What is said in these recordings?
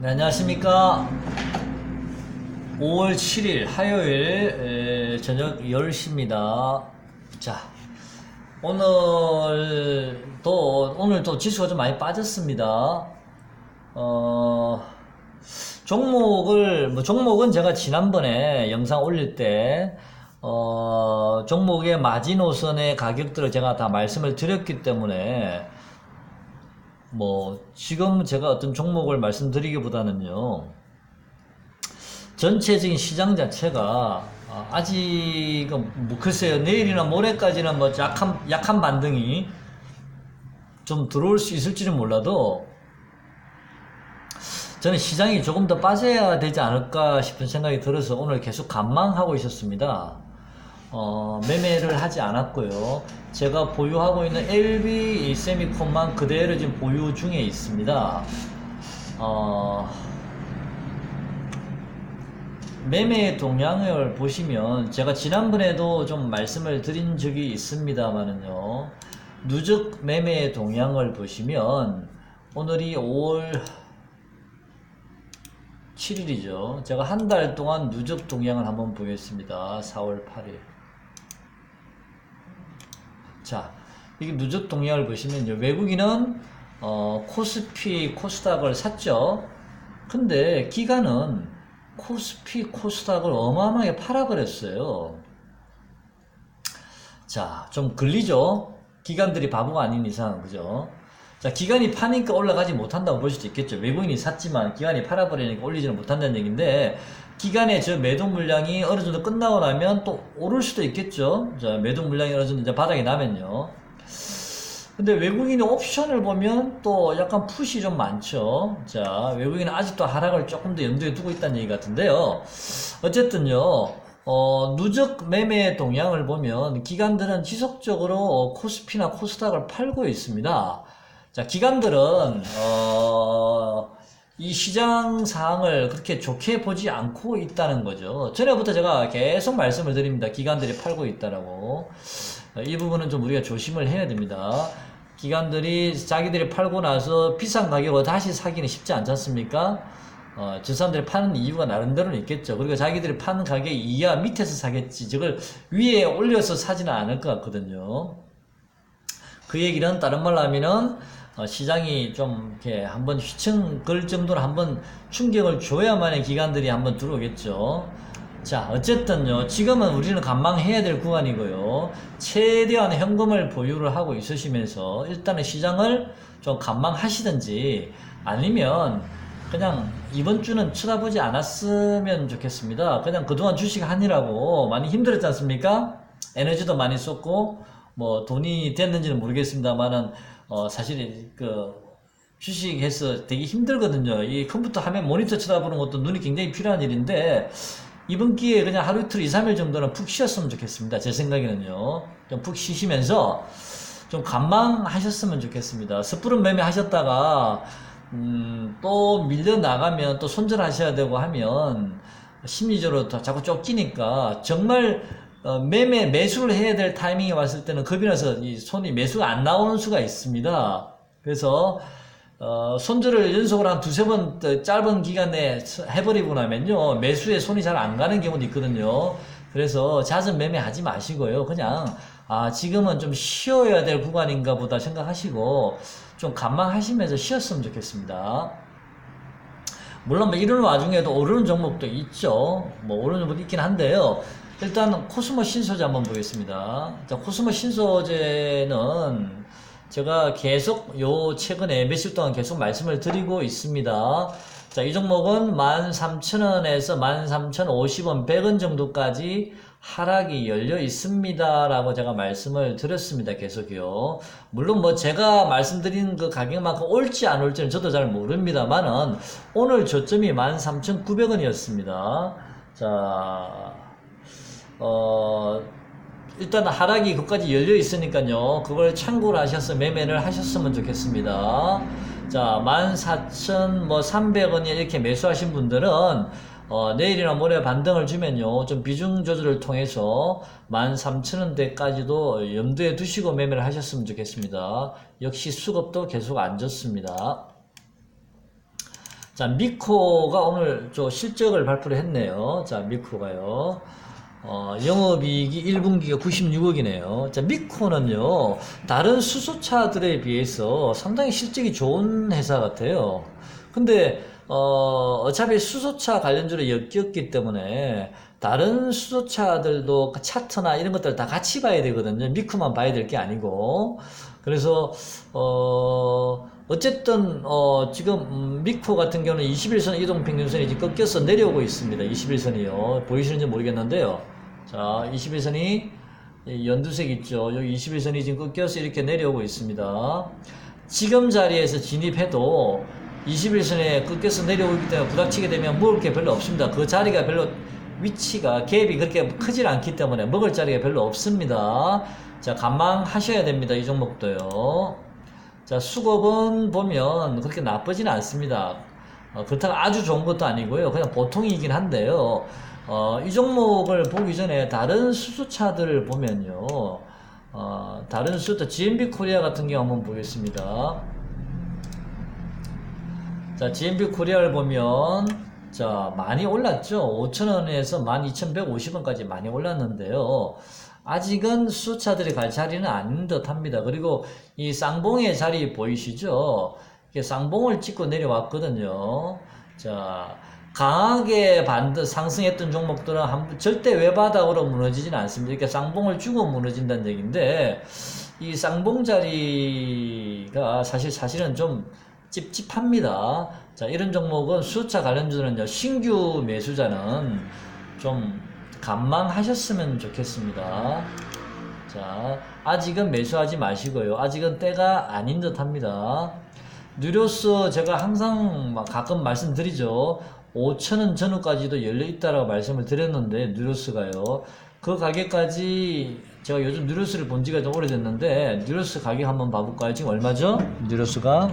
네, 안녕하십니까. 5월 7일 화요일 저녁 10시입니다. 자, 오늘도 지수가 좀 많이 빠졌습니다. 종목은 제가 지난번에 영상 올릴 때, 종목의 마지노선의 가격들을 제가 다 말씀을 드렸기 때문에, 지금 제가 어떤 종목을 말씀드리기보다는요, 전체적인 시장 자체가, 글쎄요, 내일이나 모레까지는 약한 반등이 좀 들어올 수 있을지는 몰라도, 저는 시장이 조금 더 빠져야 되지 않을까 싶은 생각이 들어서 오늘 계속 관망하고 있었습니다. 매매를 하지 않았고요. 제가 보유하고 있는 LB 세미콘만 그대로 지금 보유 중에 있습니다. 매매 동향을 보시면 제가 지난번에도 좀 말씀을 드린 적이 있습니다만은요. 누적 매매 동향을 보시면 오늘이 5월 7일이죠. 제가 한 달 동안 누적 동향을 한번 보겠습니다. 4월 8일. 자, 이게 누적 동향을 보시면요. 외국인은 코스피, 코스닥을 샀죠. 근데 기관은 코스피, 코스닥을 어마어마하게 팔아버렸어요. 자, 좀 걸리죠? 기관들이 바보가 아닌 이상, 그죠? 자, 기관이 파니까 올라가지 못한다고 볼 수도 있겠죠. 외국인이 샀지만 기관이 팔아버리니까 올리지는 못한다는 얘기인데, 기관의 저 매도 물량이 어느 정도 끝나고 나면 또 오를 수도 있겠죠. 자, 매도 물량이 어느 정도 이제 바닥에 나면요. 근데 외국인의 옵션을 보면 또 약간 풋이 좀 많죠. 자, 외국인은 아직도 하락을 조금 더 염두에 두고 있다는 얘기 같은데요. 어쨌든요, 누적 매매 동향을 보면 기관들은 지속적으로 코스피나 코스닥을 팔고 있습니다. 자, 기관들은 이 시장 상황을 그렇게 좋게 보지 않고 있다는 거죠. 전에부터 제가 계속 말씀을 드립니다. 기관들이 팔고 있다라고. 이 부분은 좀 우리가 조심을 해야 됩니다. 기관들이 자기들이 팔고 나서 비싼 가격으로 다시 사기는 쉽지 않지 않습니까? 저 사람들이 파는 이유가 나름대로는 있겠죠. 그리고 자기들이 파는 가격 이하 밑에서 사겠지. 저걸 위에 올려서 사지는 않을 것 같거든요. 그 얘기는 다른 말로 하면은 시장이 좀 이렇게 한번 휘청 걸 정도로 한번 충격을 줘야만의 기관들이 한번 들어오겠죠. 자, 어쨌든요, 지금은 우리는 관망해야 될 구간이고요. 최대한 현금을 보유를 하고 있으시면서 일단은 시장을 좀 관망하시든지 아니면 그냥 이번 주는 쳐다보지 않았으면 좋겠습니다. 그냥 그동안 주식 하느라고 많이 힘들었지 않습니까? 에너지도 많이 썼고 돈이 됐는지는 모르겠습니다만은 사실 주식해서 되게 힘들거든요. 이 컴퓨터 화면 모니터 쳐다보는 것도 눈이 굉장히 필요한 일인데 이번 기회에 그냥 하루 이틀 2, 3일 정도는 푹 쉬었으면 좋겠습니다. 제 생각에는요. 좀 푹 쉬시면서 좀 관망하셨으면 좋겠습니다. 섣부른 매매 하셨다가 또 밀려나가면 또 손절하셔야 되고 하면 심리적으로 자꾸 쫓기니까 정말 매수를 해야 될 타이밍에 왔을 때는 겁이 나서 이 손이 매수가 안 나오는 수가 있습니다. 그래서 손절을 연속으로 한 두세 번 짧은 기간 내에 해버리고 나면요, 매수에 손이 잘 안 가는 경우도 있거든요. 그래서 잦은 매매 하지 마시고요. 그냥 지금은 좀 쉬어야 될 구간인가 보다 생각하시고 좀 관망하시면서 쉬었으면 좋겠습니다. 물론 이런 와중에도 오르는 종목도 있죠. 오르는 종목도 있긴 한데요. 일단 코스모 신소재 한번 보겠습니다. 자, 코스모 신소재는 제가 계속 최근에 며칠 동안 계속 말씀을 드리고 있습니다. 자, 이 종목은 13,000원에서 13,050원, 100원 정도까지 하락이 열려 있습니다. 라고 제가 말씀을 드렸습니다. 계속요. 물론 제가 말씀드린 그 가격만큼 올지 안 올지는 저도 잘 모릅니다만은 오늘 저점이 13,900원이었습니다. 자, 일단 하락이 그까지 열려 있으니까요. 그걸 참고를 하셔서 매매를 하셨으면 좋겠습니다. 자, 14,300원에 이렇게 매수하신 분들은 내일이나 모레 반등을 주면요, 좀 비중 조절을 통해서 13,000원대까지도 염두에 두시고 매매를 하셨으면 좋겠습니다. 역시 수급도 계속 안 좋습니다. 자, 미코가 오늘 저 실적을 발표를 했네요. 자, 미코가요. 영업이익이 1분기가 96억이네요. 자, 미코는요, 다른 수소차들에 비해서 상당히 실적이 좋은 회사 같아요. 근데, 어차피 수소차 관련주로 엮였기 때문에, 다른 수소차들도 차트나 이런 것들 다 같이 봐야 되거든요. 미코만 봐야 될 게 아니고. 그래서, 어쨌든, 지금, 미코 같은 경우는 21선 이동평균선이 지금 꺾여서 내려오고 있습니다. 21선이요. 보이시는지 모르겠는데요. 자, 21선이 연두색 있죠. 여기 21선이 지금 꺾여서 이렇게 내려오고 있습니다. 지금 자리에서 진입해도 21선에 꺾여서 내려오고 있기 때문에 부닥치게 되면 먹을 게 별로 없습니다. 그 자리가 별로 위치가 갭이 그렇게 크질 않기 때문에 먹을 자리가 별로 없습니다. 자, 관망하셔야 됩니다. 이 종목도요. 자, 수급은 보면 그렇게 나쁘진 않습니다. 그렇다고 아주 좋은 것도 아니고요. 그냥 보통이긴 한데요. 이 종목을 보기 전에 다른 수소차들을 보면요. 다른 수소차, GMB 코리아 같은 경우 한번 보겠습니다. 자, GMB 코리아를 보면, 자, 많이 올랐죠? 5,000원에서 12,150원까지 많이 올랐는데요. 아직은 수소차들이 갈 자리는 아닌 듯 합니다. 그리고 이 쌍봉의 자리 보이시죠? 이게 쌍봉을 찍고 내려왔거든요. 자, 강하게 상승했던 종목들은 절대 외바닥으로 무너지진 않습니다. 이렇게 쌍봉을 주고 무너진다는 얘기인데, 이 쌍봉 자리가 사실은 좀 찝찝합니다. 자, 이런 종목은 수소차 관련주는요, 신규 매수자는 좀 관망하셨으면 좋겠습니다. 자, 아직은 매수하지 마시고요. 아직은 때가 아닌 듯 합니다. 뉴로스 제가 항상 가끔 말씀드리죠. 5,000원 전후까지도 열려있다라고 말씀을 드렸는데, 뉴로스가요. 그 가격까지 제가 요즘 뉴로스를 본 지가 좀 오래됐는데, 뉴로스 가격 한번 봐볼까요? 지금 얼마죠? 뉴로스가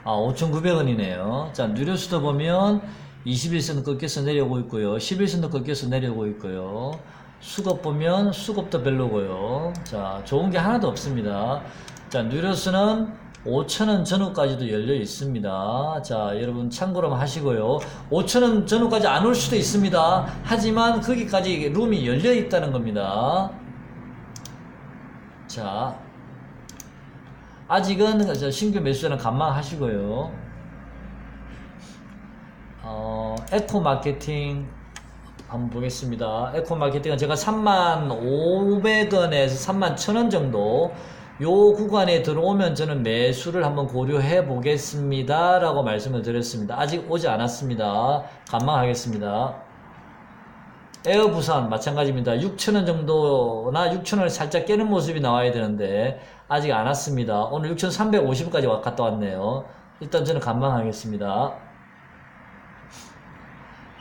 5,900원이네요. 자, 뉴로스도 보면 21선 꺾여서 내려오고 있고요. 11선도 꺾여서 내려오고 있고요. 수급 보면 수급도 별로고요. 자, 좋은 게 하나도 없습니다. 자, 뉴로스는 5,000원 전후까지도 열려 있습니다. 자, 여러분 참고로 하시고요. 5,000원 전후까지 안 올 수도 있습니다. 하지만 거기까지 룸이 열려 있다는 겁니다. 자, 아직은 신규 매수자는 관망하시고요. 에코 마케팅 한번 보겠습니다. 에코 마케팅은 제가 35,500원에서 31,000원 정도 요 구간에 들어오면 저는 매수를 한번 고려해 보겠습니다 라고 말씀을 드렸습니다. 아직 오지 않았습니다. 관망하겠습니다. 에어부산 마찬가지입니다. 6,000원 정도나 6,000원을 살짝 깨는 모습이 나와야 되는데 아직 안 왔습니다. 오늘 6,350원까지 갔다 왔네요. 일단 저는 관망하겠습니다.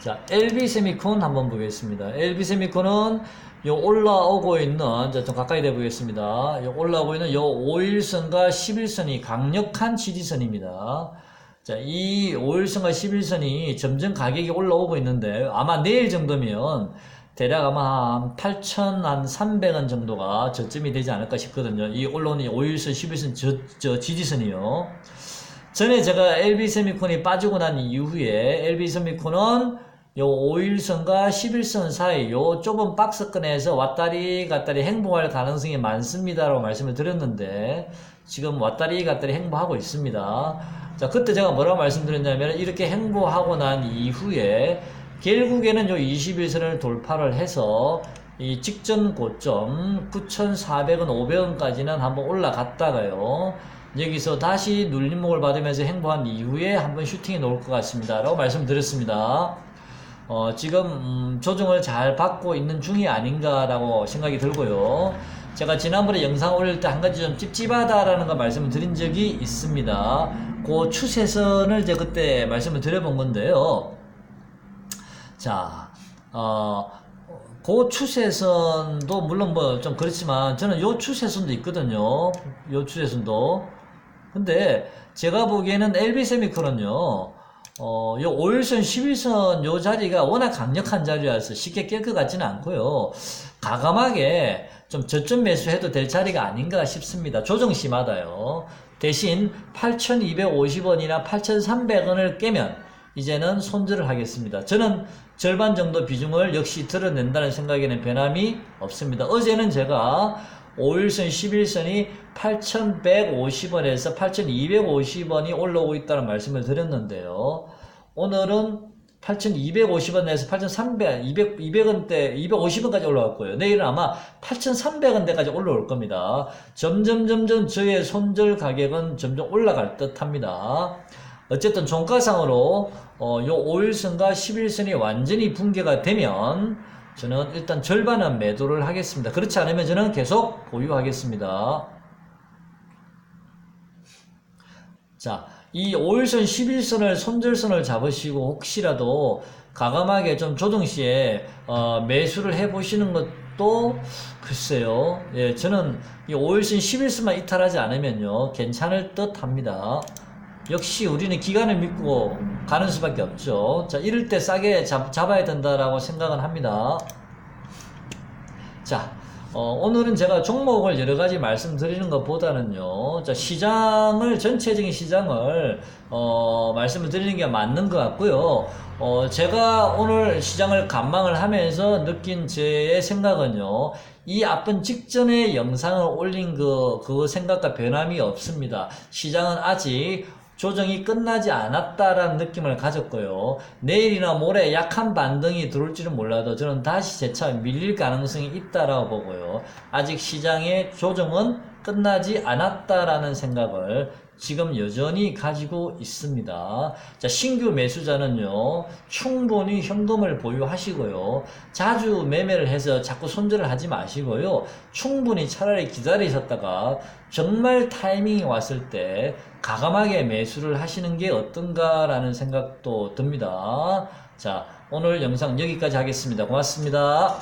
자, LB세미콘 한번 보겠습니다. LB세미콘은 요 올라오고 있는, 좀 가까이 대 보겠습니다. 요 올라오고 있는 요 5일선과 11선이 강력한 지지선입니다. 자, 이 5일선과 11선이 점점 가격이 올라오고 있는데 아마 내일 정도면 대략 아마 한 8,300원 정도가 저점이 되지 않을까 싶거든요. 이 올라오는 5일선, 11선 지지선이요. 전에 제가 LB세미콘이 빠지고 난 이후에 LB세미콘은 요 5일선과 11선 사이 요 좁은 박스권에서 왔다리 갔다리 행보할 가능성이 많습니다라고 말씀을 드렸는데 지금 왔다리 갔다리 행보하고 있습니다. 자, 그때 제가 뭐라고 말씀드렸냐면 이렇게 행보하고 난 이후에 결국에는 요 21선을 돌파를 해서 이 직전 고점 9,400원, 500원까지는 한번 올라갔다가요. 여기서 다시 눌림목을 받으면서 행보한 이후에 한번 슈팅이 나올 것 같습니다. 라고 말씀드렸습니다. 지금 조정을 잘 받고 있는 중이 아닌가라고 생각이 들고요. 제가 지난번에 영상 올릴 때 한 가지 좀 찝찝하다라는 거 말씀을 드린 적이 있습니다. 그 추세선을 제가 그때 말씀을 드려본 건데요. 자, 그 추세선도 물론 뭐 좀 그렇지만 저는 요 추세선도 있거든요. 요 추세선도. 근데 제가 보기에는 LB세미콘은요, 요 5일선, 11선 요 자리가 워낙 강력한 자리라서 쉽게 깰 것 같지는 않고요. 가감하게 좀 저점 매수해도 될 자리가 아닌가 싶습니다. 조정시마다요. 대신 8,250원이나 8,300원을 깨면 이제는 손절을 하겠습니다. 저는 절반 정도 비중을 역시 드러낸다는 생각에는 변함이 없습니다. 어제는 제가 5일선, 11선이 8,150원에서 8,250원이 올라오고 있다는 말씀을 드렸는데요. 오늘은 8,250원에서 8,300, 200원대, 250원까지 올라왔고요. 내일은 아마 8,300원대까지 올라올 겁니다. 점점 저의 손절 가격은 점점 올라갈 듯 합니다. 어쨌든 종가상으로 요 5일선과 11선이 완전히 붕괴가 되면 저는 일단 절반은 매도를 하겠습니다. 그렇지 않으면 저는 계속 보유하겠습니다. 자, 이 5일선, 11선을 손절선을 잡으시고 혹시라도 과감하게 좀 조정시에 매수를 해보시는 것도 글쎄요. 예, 저는 이 5일선, 11선만 이탈하지 않으면요 괜찮을 듯 합니다. 역시 우리는 기간을 믿고 가는 수밖에 없죠. 자, 이럴 때 싸게 잡아야 된다라고 생각은 합니다. 자, 오늘은 제가 종목을 여러 가지 말씀드리는 것보다는요, 자, 전체적인 시장을, 말씀을 드리는 게 맞는 것 같고요. 제가 오늘 시장을 관망을 하면서 느낀 제 생각은요, 이 앞은 직전에 영상을 올린 그 생각과 변함이 없습니다. 시장은 아직 조정이 끝나지 않았다라는 느낌을 가졌고요. 내일이나 모레 약한 반등이 들어올지는 몰라도 저는 다시 재차 밀릴 가능성이 있다라고 보고요. 아직 시장의 조정은 끝나지 않았다라는 생각을 지금 여전히 가지고 있습니다. 자, 신규 매수자는요, 충분히 현금을 보유하시고요. 자주 매매를 해서 자꾸 손절을 하지 마시고요. 충분히 차라리 기다리셨다가 정말 타이밍이 왔을 때 과감하게 매수를 하시는 게 어떤가라는 생각도 듭니다. 자, 오늘 영상 여기까지 하겠습니다. 고맙습니다.